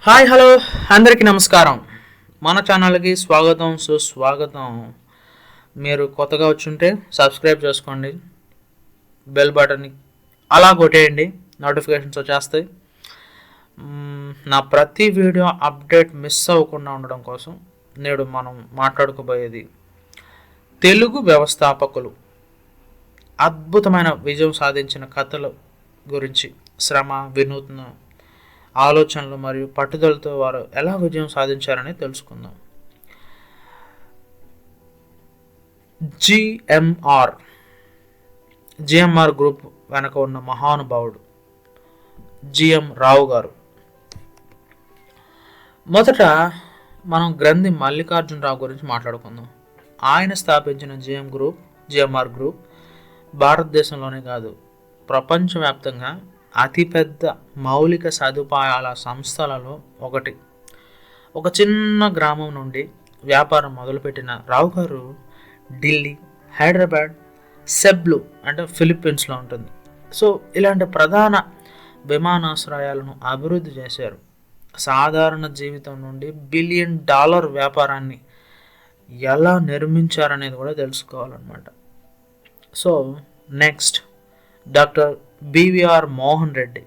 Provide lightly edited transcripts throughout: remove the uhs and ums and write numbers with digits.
Hi hello అందరికీ నమస్కారం. మన ఛానల్కి స్వాగతం సుస్వాగతం. మీరు కొత్తగా వచ్చుంటే సబ్స్క్రైబ్ చేసుకోండి, బెల్ బటన్ని అలా కొట్టేయండి, నోటిఫికేషన్స్ వచ్చేస్తాయి. నా ప్రతి వీడియో అప్డేట్ మిస్ అవ్వకుండా ఉండడం కోసం నేడు మనం మాట్లాడుకోబోయేది తెలుగు వ్యవస్థాపకులు అద్భుతమైన విజయం సాధించిన కథల గురించి. శ్రమ, వినూత్న ఆలోచనలు మరియు పట్టుదలతో వారు ఎలా విజయం సాధించారని తెలుసుకుందాం. జిఎంఆర్ గ్రూప్ వెనక ఉన్న మహానుభావుడు జిఎం రావు గారు. మొదట మనం గ్రంథి మల్లికార్జునరావు గురించి మాట్లాడుకుందాం. ఆయన స్థాపించిన జిఎంఆర్ గ్రూప్ భారతదేశంలోనే కాదు, ప్రపంచవ్యాప్తంగా అతిపెద్ద మౌలిక సదుపాయాల సంస్థలలో ఒకటి. ఒక చిన్న గ్రామం నుండి వ్యాపారం మొదలుపెట్టిన రావు గారు ఢిల్లీ, హైదరాబాద్, సెబ్లు అంటే ఫిలిప్పీన్స్లో ఉంటుంది. సో ఇలాంటి ప్రధాన విమానాశ్రయాలను అభివృద్ధి చేశారు. సాధారణ జీవితం నుండి $1 బిలియన్ వ్యాపారాన్ని ఎలా నిర్మించారనేది కూడా తెలుసుకోవాలన్నమాట. So next, doctor BVR Mohan Reddy,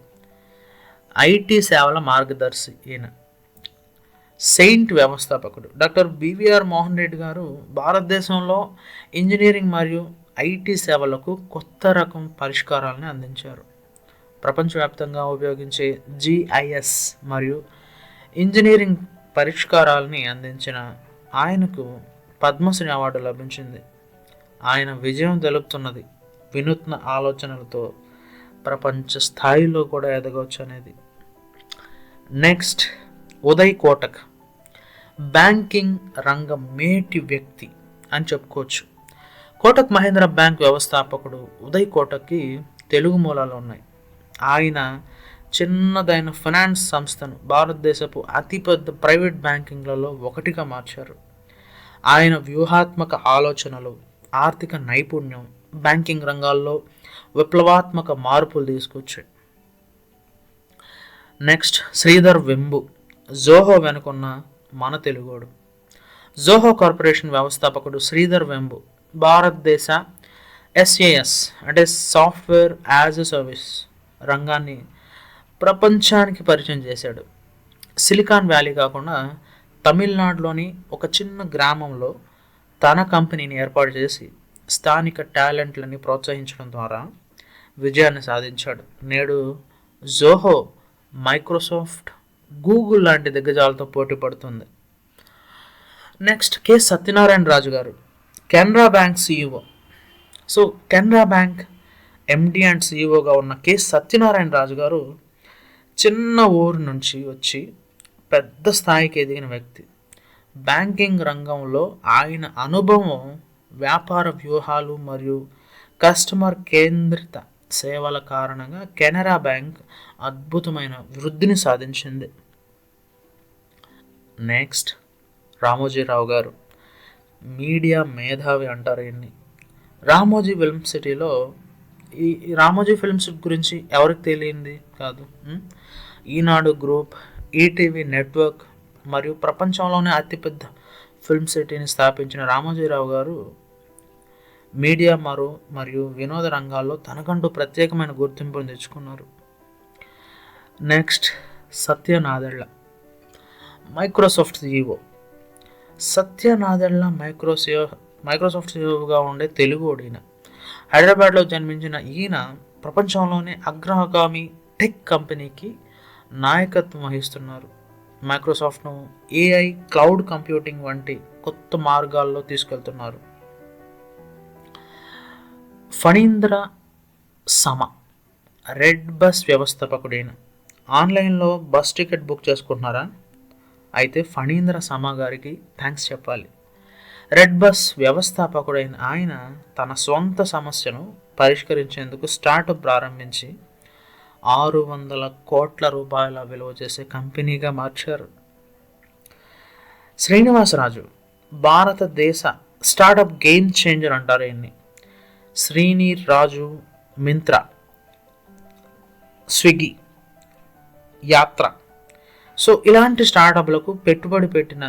IT సేవల మార్గదర్శి. ఈయన సెయింట్ వ్యవస్థాపకుడు. డాక్టర్ బివిఆర్ మోహన్ రెడ్డి గారు భారతదేశంలో ఇంజనీరింగ్ మరియు ఐటీ సేవలకు కొత్త రకం పరిష్కారాలను అందించారు. ప్రపంచవ్యాప్తంగా ఉపయోగించే జిఐఎస్ మరియు ఇంజనీరింగ్ పరిష్కారాలని అందించిన ఆయనకు పద్మశ్రీ అవార్డు లభించింది. ఆయన విజయం తెలుపుతున్నది వినూత్న ఆలోచనలతో ప్రపంచ స్థాయిలో కూడా ఎదగవచ్చు అనేది. నెక్స్ట్, ఉదయ్ కోటక్, బ్యాంకింగ్ రంగం మేటి వ్యక్తి అని చెప్పుకోవచ్చు. కోటక్ మహీంద్రా బ్యాంక్ వ్యవస్థాపకుడు ఉదయ్ కోటక్కి తెలుగు మూలాలు ఉన్నాయి. ఆయన చిన్నదైన ఫైనాన్స్ సంస్థను భారతదేశపు అతిపెద్ద ప్రైవేట్ బ్యాంకింగ్లలో ఒకటిగా మార్చారు. ఆయన వ్యూహాత్మక ఆలోచనలు, ఆర్థిక నైపుణ్యం బ్యాంకింగ్ రంగాల్లో విప్లవాత్మక మార్పులు తీసుకొచ్చాయి. నెక్స్ట్, శ్రీధర్ వెంబు, జోహో వెనుకున్న మన తెలుగోడు. జోహో కార్పొరేషన్ వ్యవస్థాపకుడు శ్రీధర్ వెంబు భారతదేశ SaaS అంటే సాఫ్ట్వేర్ యాజ్ ఎ సర్వీస్ రంగాన్ని ప్రపంచానికి పరిచయం చేశాడు. సిలికాన్ వ్యాలీ కాకుండా తమిళనాడులోని ఒక చిన్న గ్రామంలో తన కంపెనీని ఏర్పాటు చేసి స్థానిక టాలెంట్లని ప్రోత్సహించడం ద్వారా విజయాన్ని సాధించాడు. నేడు జోహో మైక్రోసాఫ్ట్, గూగుల్ లాంటి దిగ్గజాలతో పోటీ పడుతుంది. Next, K Satyanarayana Raju garu, Canara Bank CEO. So Canara Bank MD and CEOగా ఉన్న కె సత్యనారాయణ రాజు గారు చిన్న ఊరు నుంచి వచ్చి పెద్ద స్థాయికి ఎదిగిన వ్యక్తి. బ్యాంకింగ్ రంగంలో ఆయన అనుభవం, వ్యాపార వ్యూహాలు మరియు కస్టమర్ కేంద్రిత సేవల కారణంగా కెనరా బ్యాంక్ అద్భుతమైన వృద్ధిని సాధించింది. నెక్స్ట్, రామోజీరావు గారు, మీడియా మేధావి అంటారు ఈయన్ని. రామోజీ ఫిల్మ్ సిటీలో ఈ రామోజీ ఫిల్మ్ సిటీ గురించి ఎవరికి తెలియంది కాదు. ఈనాడు గ్రూప్, ఈటీవీ నెట్వర్క్ మరియు ప్రపంచంలోనే అతిపెద్ద ఫిల్మ్ సిటీని స్థాపించిన రామోజీరావు గారు మీడియా మరియు వినోద రంగాల్లో తనకంటూ ప్రత్యేకమైన గుర్తింపును తెచ్చుకున్నారు. Next, Satya Nadella, Microsoft CEO. Satya Nadella Microsoft CEOగా ఉండే తెలుగోడు ఈయన. హైదరాబాద్లో జన్మించిన ఈయన ప్రపంచంలోనే అగ్రగామి టెక్ కంపెనీకి నాయకత్వం వహిస్తున్నారు. మైక్రోసాఫ్ట్ను AI, క్లౌడ్ కంప్యూటింగ్ వంటి కొత్త మార్గాల్లో తీసుకెళ్తున్నారు. ఫణీంద్ర సమ, రెడ్ బస్ వ్యవస్థాపకుడైన. ఆన్లైన్లో బస్ టికెట్ బుక్ చేసుకుంటున్నారా? అయితే ఫణీంద్ర సమ గారికి థ్యాంక్స్ చెప్పాలి. రెడ్ బస్ వ్యవస్థాపకుడైన ఆయన తన సొంత సమస్యను పరిష్కరించేందుకు స్టార్టప్ ప్రారంభించి 600 కోట్ల రూపాయల విలువ చేసే కంపెనీగా మార్చారు. శ్రీనివాసరాజు, భారతదేశ స్టార్టప్ గేమ్ చేంజర్ అంటారు ఈయన్ని. శ్రీని రాజు, మింత్రా, స్విగ్గీ, యాత్ర, సో ఇలాంటి స్టార్టప్లకు పెట్టుబడి పెట్టిన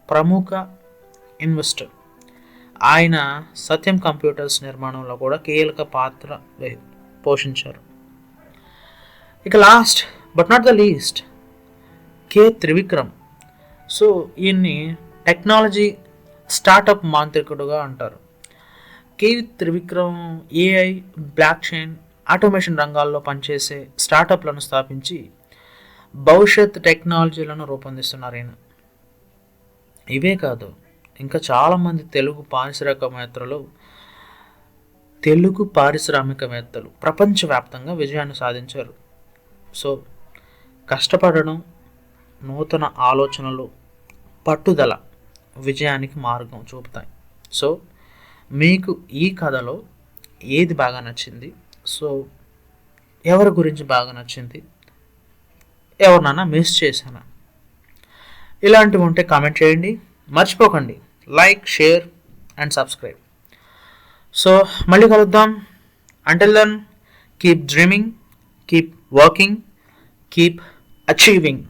ప్రముఖ ఇన్వెస్టర్ ఆయన సత్యం కంప్యూటర్స్ నిర్మాణంలో కూడా కీలక పాత్ర పోషించారు. ఇక last but not the least K Trivikram. So ఈయన్ని టెక్నాలజీ స్టార్టప్ మాంత్రికుడుగా అంటారు. K Trivikram AI, blockchain, automation రంగాల్లో పనిచేసే స్టార్టప్లను స్థాపించి భవిష్యత్ టెక్నాలజీలను రూపొందిస్తున్నారు ఈయన. ఇవే కాదు, ఇంకా చాలామంది తెలుగు పారిశ్రామికవేత్తలు ప్రపంచవ్యాప్తంగా విజయాన్ని సాధించారు. సో కష్టపడడం, నూతన ఆలోచనలు, పట్టుదల విజయానికి మార్గం చూపుతాయి. సో మీకు ఈ కథలో ఏది బాగా నచ్చింది? సో ఎవరి గురించి బాగా నచ్చింది? ఎవరినైనా మిస్ చేశానా? ఇలాంటివి ఉంటే కామెంట్ చేయండి. మర్చిపోకండి like, share and subscribe. So మళ్ళీ కలుద్దాం. Until then, keep dreaming, keep working, keep achieving.